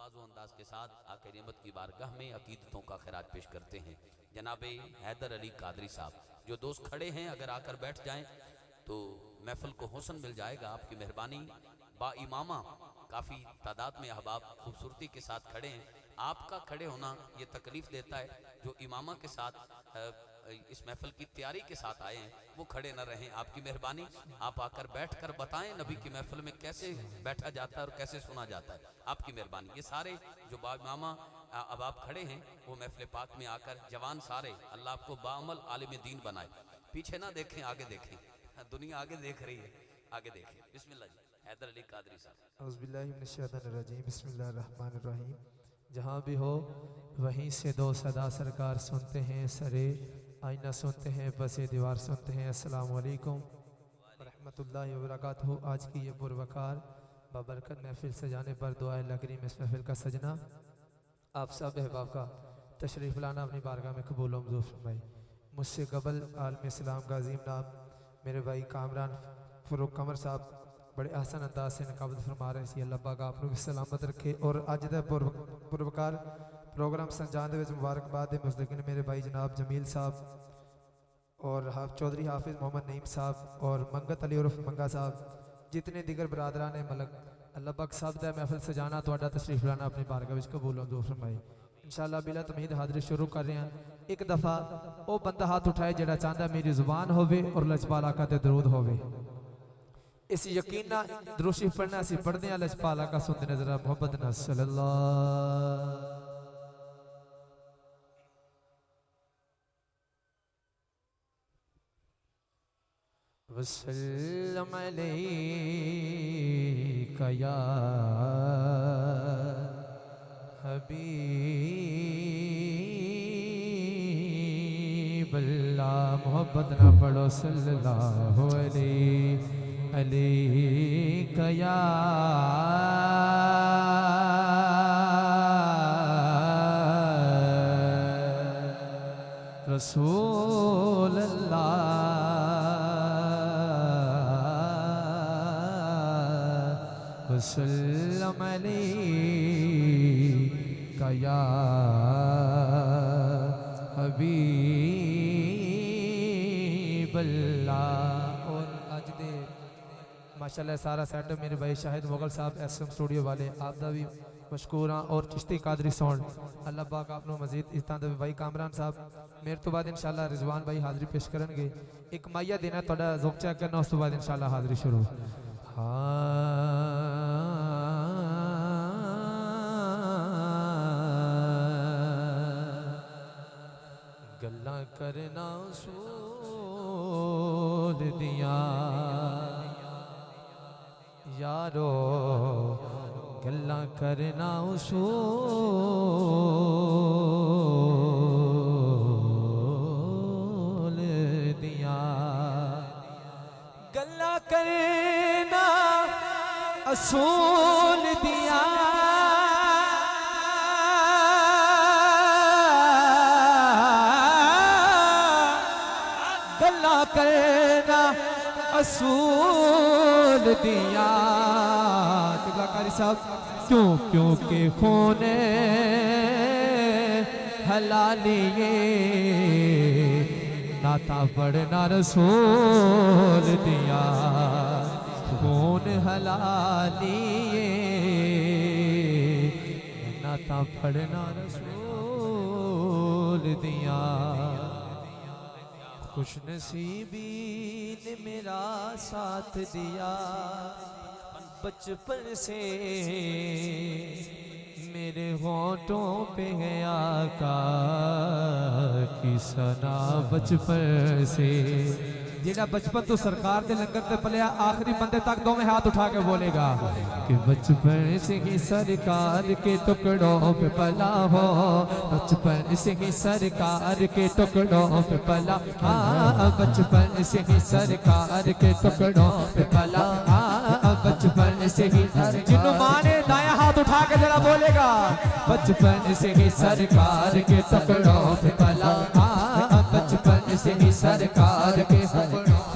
तवाज़ु अंदाज के साथ आके नेमत की बारगाह में अकीदतों का खैरात पेश करते हैं। जनाब हैदर अली कादरी साहब, जो दोस्त खड़े हैं अगर आकर बैठ जाएं तो महफिल को हुस्न मिल जाएगा। आपकी मेहरबानी। बा इमामा काफ़ी तादाद में अहबाब खूबसूरती के साथ खड़े हैं। आपका खड़े होना ये तकलीफ देता है। जो इमामा के साथ इस महफिल की तैयारी के साथ आए हैं वो खड़े न रहें। आपकी मेहरबानी, आप आकर बैठ कर बताएं नबी की महफिल में कैसे बैठा जाता है और कैसे सुना जाता है। आपकी मेहरबानी। ये सारे जो बा इमामा अब आप खड़े हैं वो महफिल पाक में आकर, जवान सारे, अल्लाह आपको बाअमल आलिम दीन बनाए। पीछे ना देखें, आगे देखें। दुनिया आगे देख रही है, आगे देखें। बिस्मिल्लाह जी, हैदर अली कादरी साहब। औज़ुबिल्लाहि मिनश्शैतानिर्रजीम, बिस्मिल्लाहिर्रहमानिर्रहीम। जहाँ भी हो वहीं से दो सदा सरकार सुनते हैं, सरे आईना सुनते हैं, बसे दीवार सुनते हैं। अस्सलामु अलैकुम व रहमतुल्लाहि व बरकातहू। आज की ये पुरवकार बाबरकत महफिल सजाने पर दुआए लग रही में इस महफिल का सजना आप सब अहबाब का तशरीफ़ लाना अपनी बारगाह में कबूल मंजूर फरमाए। मुझसे कबल आलम इस्लाम का अज़ीम नाम मेरे भाई कामरान फ़रूक कमर साहब बड़े आसान अंदाज से नकाबत फरमा रहे सी। अल्लाह पाक आप भी सलामत रखे। और अज का पुरवकार प्रोग्राम संजान दे विच मुबारकबाद मुस्तकिन मेरे भाई जनाब जमील साहब और चौधरी हाफिज़ मोहम्मद नईम साहब और मंगत अली उर्फ मंगा साहब, जितने दिगर बरादरान ने मलक, अल्लाह पाक सब दा महफिल सजाना तुहाडा तशरीफ लाना अपनी बारगाह विच कबूल मंजूर फरमाए। इंशाअल्लाह बिला तमीद हाज़री शुरू कर रहे हैं। एक दफ़ा वो बंदा हाथ उठाए जिहड़ा चाहता मेरी जुबान होवे और लजपाल आका ते दरूद होवे। इस यकीन दुरूद पढ़ना सी पढ़ते हैं। लजपाल आका सुनते नजर मोहब्बत ना सल्लल्लाहु वसल्लम अलैका या हबीबल्लाह। मोहब्बत ना पढ़ो सल्लल्लाहु अलैका या रसूल अल्लाह वसल्लम अलैका या हबीबल्लाह। और आज दे माशाअल्लाह सारा सेटअप मेरे भाई शाहिद मुगल साहब एसएम स्टूडियो वाले आप दा भी मशकूर हाँ। और चिश्ती कादरी साउंड, अल्लाह पाक आपनो मजीद इस तरह भाई कामरान साहब मेरे तो बाद इंशाअल्लाह रिजवान भाई हाज़री पेश करेंगे। एक माइया देना थोड़ा ज़ोक चेक करना, उस तो बाद इंशाअल्लाह हाज़री शुरू। गल्ला करना सूल दिया यारो, गल्ला करना उसूल दिया, गल्ला करना असूल दिया, गल्ला करना असूल दिया। कारी साहब क्यों क्यों के खूने हलालिए नाता पढ़ना रसूल दिया, खून हलालिए नाता पढ़ना रसूल दिया। खुश नसीबी ने मेरा साथ दिया बचपन से, मेरे होंठों पे है आका की सना बचपन से। जेड़ा बचपन तो सरकार के लंगर ते पलिया आखिरी बंदे तक दोवें हाथ उठा के बोलेगा कि बचपन से ही सरकार के टुकड़ों पे पला हो, बचपन से ही सरकार के टुकड़ों पे पला, बचपन से ही सरकार के टुकड़ों पे पला, बचपन से ही। जिन्हों माँ ने दाया हाथ उठा के जरा बोलेगा बचपन से ही सरकार के टुकड़ों पे पला, बचपन से ही सरकार के टुकड़ों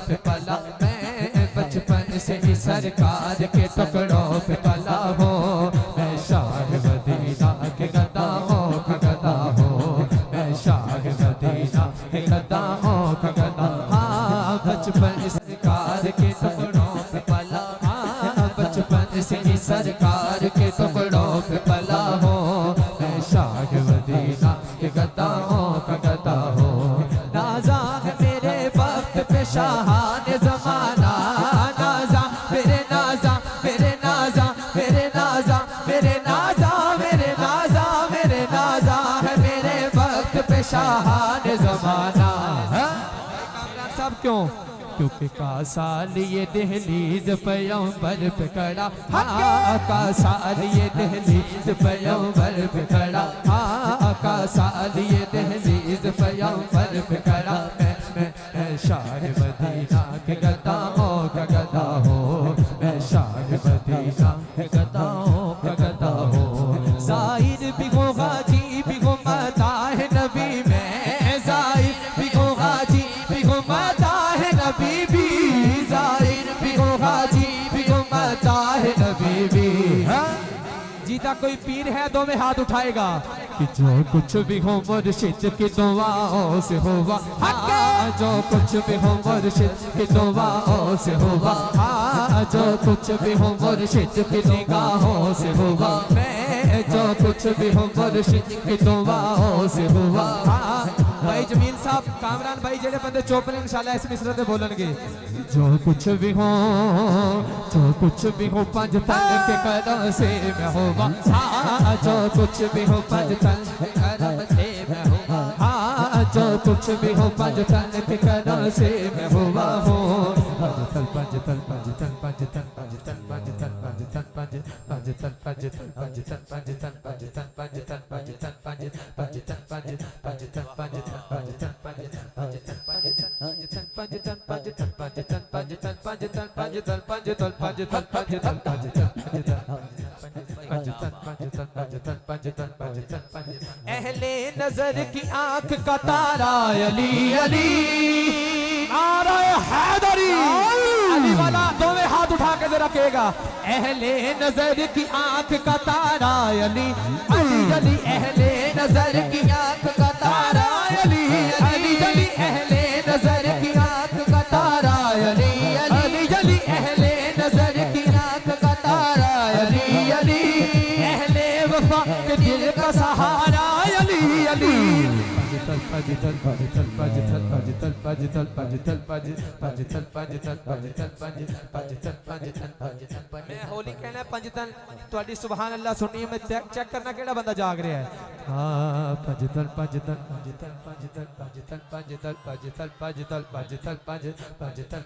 पे पला, मैं बचपन से ही सरकार के टुकड़ों पे पला हूँ, मैं शाह मदीना प्यार के टुकड़ों पे पला हूँ, मैं शाह मदीना के गदाओं का गदा हूँ। नाज़ा है मेरे वक्त पे शाहान ज़माना, नाज़ा मेरे नाज़ा मेरे नाज़ा मेरे नाज़ा मेरे नाज़ा मेरे नाज़ा मेरे नाज़ा है मेरे वक्त पे शाहान ज़माना। कामरान साहब क्यों? क्योंकि का साल ये दहलीज पैगंबर पे खड़ा, हाँ का साल ये दहलीज पैगंबर पे खड़ा, हाँ का साल ये दहलीज पैगंबर पे खड़ा। मैं शाह मदीना के गदाओं का गदा हूँ, मैं शाह मदीना के गदाओं का गदा हूँ। ज़ाहिर भी हो गाजी भी हो मदाह नबी में, ज़ाहिर भी हो गाजी भी हो मदाह नबी भी, ज़ाहिर भी हो गाजी भी हो मदाह नबी भी। जीता कोई पीर है दो में हाथ उठाएगा कि जो कुछ भी हो मुर्शिद की दुआओं से होगा, हाँ जो कुछ भी हो मुर्शिद की दुआओं से होगा, हाँ जो कुछ भी हो मुर्शिद की निगाहों से होगा, मैं जो कुछ भी हो मुर्शिद की दुआओं से होगा। हाँ भाई जमील साहब कामरान भाई जेड़े बंदे चुप ने इंशाल्लाह इस मिसरे ते बोलणगे। जो कुछ भी हो पंज तन के कदम से मैं होगा, हाँ जो कुछ भी हो पंज तन के कदम से मैं होगा, हाँ जो कुछ भी हो पंज तन के कदम से मैं होगा हूँ। पंज तन पंज तन पंज तन पंज तन पंज तन पंज तन पंज पंज तन पंज तन पंज तन पंज तन पंज तन पंज तन पंज तन पंज पंज तन पंज पंज तन पंज तन पंज तन पंज तन पंज तन पंज तन पंज तन पंज तन पंज तन पंज तन पंज तन पंज तन पंज तन पंज तन पंज तन पंज तन अहले नजर की आंख का तारा अली अली नारा हैदरी। अली वाला दोनों हाथ उठा के जरा कहेगा अहले नजर की आंख का तारा अली अली अली, अहले नजर की आंख का तारा अली अली अली, अहले नजर की आंख का तारा अली अली अली, अहले नजर की आंख का तारा अली अली, अहले वफा के दिल का सहारा अली अली। मैं होली कहना पंजतन थोड़ी सुभान अल्लाह सुनिए, मैं चेक करना केड़ा बंदा जाग रहा है। हाँ पंजतन पंजतन पंजतन पंजतन पंजतन पंजतन पंजतन पंजतन पंजतन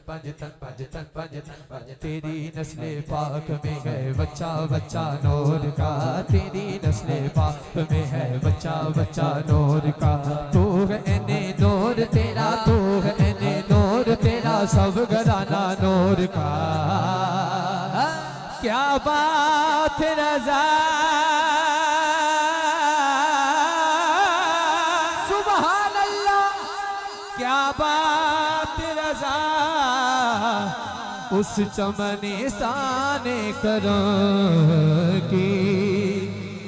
पंजतन पंजतन पंजतन पंजतन। तेरी नस्ले पाक में है बच्चा बच्चा नूर का, तेरी नस्ले पाक में है बच्चा बच्चा नूर का, तू है एने नूर तेरा, तू है एने नूर तेरा, सब घराना नूर का। क्या बात रज़ा सुभान अल्लाह, क्या बात रज़ा उस चमने साने करो की।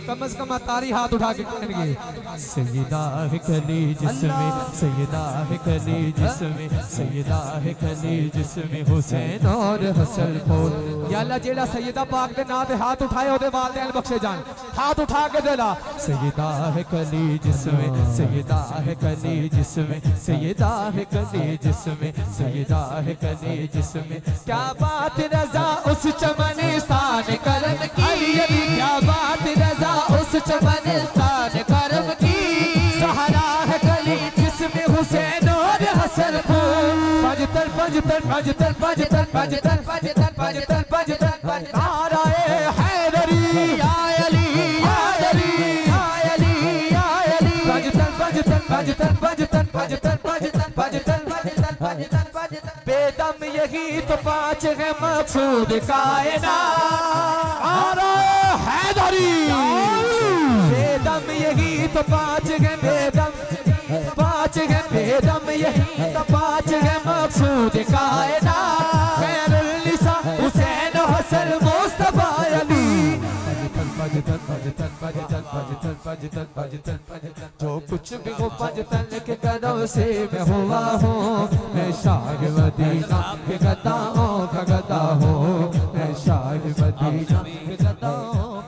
कम से कम तारी हाथ उठा के कहेंगे सैयदा है कली जिसमें, सैयदा है कली जिसमें, सैयदा है कली जिसमें हुसैन और हसन खोल। या अल्लाह जेड़ा सैयदा पाक दे नाम पे हाथ उठाए ओदे वालिदैन बख्शे जान। हाथ उठा के देला सैयदा है कली जिसमें, सैयदा है कली जिसमें, सैयदा है कली जिसमें, सैयदा है कली जिसमें। क्या बात रज़ा उस चमनिस्तान करम की, क्या बात रज़ा उस चमनिस्तान करम की। सहारा है कली जिसमें हुसैन और हसन फूल। पंजतन पंजतन पंजतन पंजतन पंजतन पंजतन पंजतन पंजतन पंजतन नाराए हैदरी या अली या अली या अली या अली। पंजतन पंजतन पंजतन पंजतन पंजतन पंजतन पंजतन पंजतन पंजतन पंजतन। बेदम यही तो पाँच है मकसूद कायनात। नाराए हैदरी बेदम यही तो पाँच है, बेदम पाँच है, बेदम यही तो पाँच है मकसूद कायनात। खैरुन्निसा हुसैन हसन मुस्तफा अली। पंजतन पंजतन पंजतन पंजतन पंजतन पंजतन पंजतन। जो कुछ भी हो पंजतन के कदम से मैं हुआ हूँ। मैं शाह मदीना के गदाओं का गदा हूँ। मैं शाह मदीना के गदाओं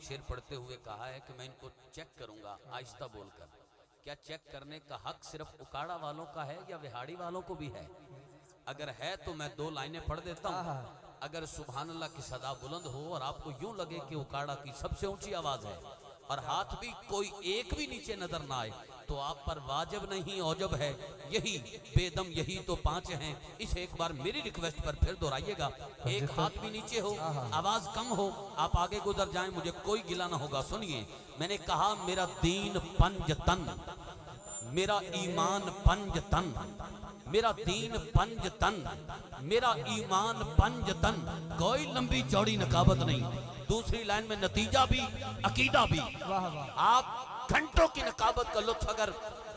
शेर पढ़ते हुए कहा है कि मैं इनको चेक करूंगा आहिस्ता बोलकर। क्या चेक करने का हक सिर्फ उकाड़ा वालों का है या विहाड़ी वालों को भी है? अगर है तो मैं 2 लाइनें पढ़ देता हूँ। अगर सुभान अल्लाह की सदा बुलंद हो और आपको यूं लगे कि उकाड़ा की सबसे ऊंची आवाज है और हाथ भी कोई एक भी नीचे नजर ना आए, तो आप पर वाजिब नहीं औजब है। यही बेदम, यही तो 5 हैं। इसे एक बार मेरी रिक्वेस्ट पर फिर दोहराइएगा। एक हाथ भी नीचे हो, आवाज कम हो, आप आगे गुजर जाएं, मुझे कोई गिला ना होगा। सुनिए, मैंने कहा मेरा दीन पंज तन, मेरा ईमान पंज तन, मेरा दीन पंज तन, मेरा ईमान पंज तन। कोई लंबी चौड़ी नकाबत नहीं। दूसरी लाइन में नतीजा भी, अकीदा भी। आप घंटों की नकाबत का लुत्फ अगर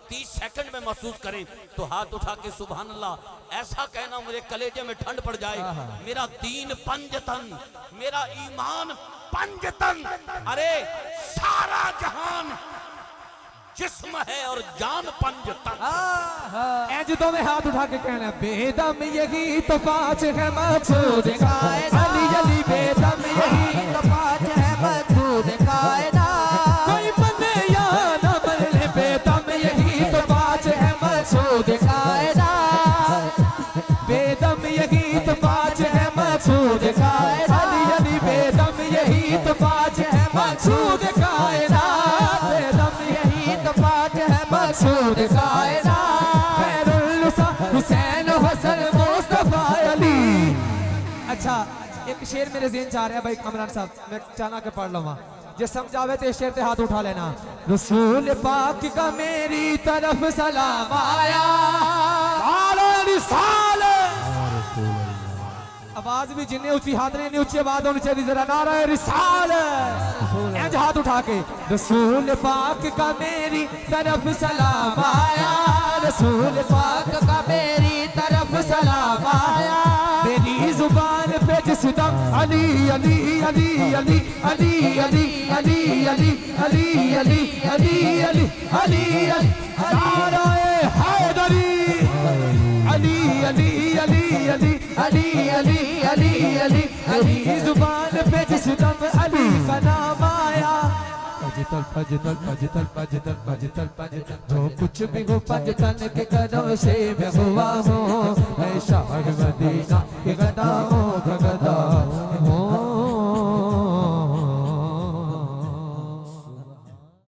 30 सेकंड में महसूस करें तो हाथ उठा के सुभान अल्लाह ऐसा कहना मुझे कलेजे में ठंड पड़ जाए। मेरा दीन पंजतन, मेरा ईमान पंजतन। अरे सारा जहान जिस्म है और जान पंजतन। एजदों में हाथ उठा के कहना बेदम यही तो 5 है मकसूद कायदा। अली अली बेदम यही तो 5 है मकसूद कायदा। कोई बने या न बने बेदम यही तो 5 है मकसूद कायदा। बेदम यही तो 5 है मकसूद कायदा। अली अली बेदम यही तो 5 है मकसूद कायदा। बेदम यही तो 5 है मकसूद कायदा। हुसैन हसन मुस्तफा अली। अच्छा, एक शेर मेरे ज़हन से आ रहा है भाई कमरान साहब, मैं चाहना के पढ़ लूँगा। जे समझावे तो इस शेर पे हाथ उठा लेना। रसूल पाक का मेरी तरफ सलाम आया, आवाज भी जिन्हें ऊंची हाथ नहीं ऊंची आवाज होनी चाहिए जरा। नारा रिसाल इंज हाथ उठा के। रसूल पाक का मेरी तरफ सलाम आया, रसूल पाक का मेरी तरफ सलाम आया। मेरी जुबान पे जिस दम अली अली अली अली अली अली अली अली अली अली अली अली अली अली नाराए हैदरी। अली अली अली अली अली अली अली अली अली जुबान पे जिस दम अली का नाम आया। पजतल पजतल पजतल पजतल पजतल पजतल जो कुछ भी हो पजतल के कदम से मैं हुआ हूँ। मैं शाह मदीना के गदा हूँ, गदा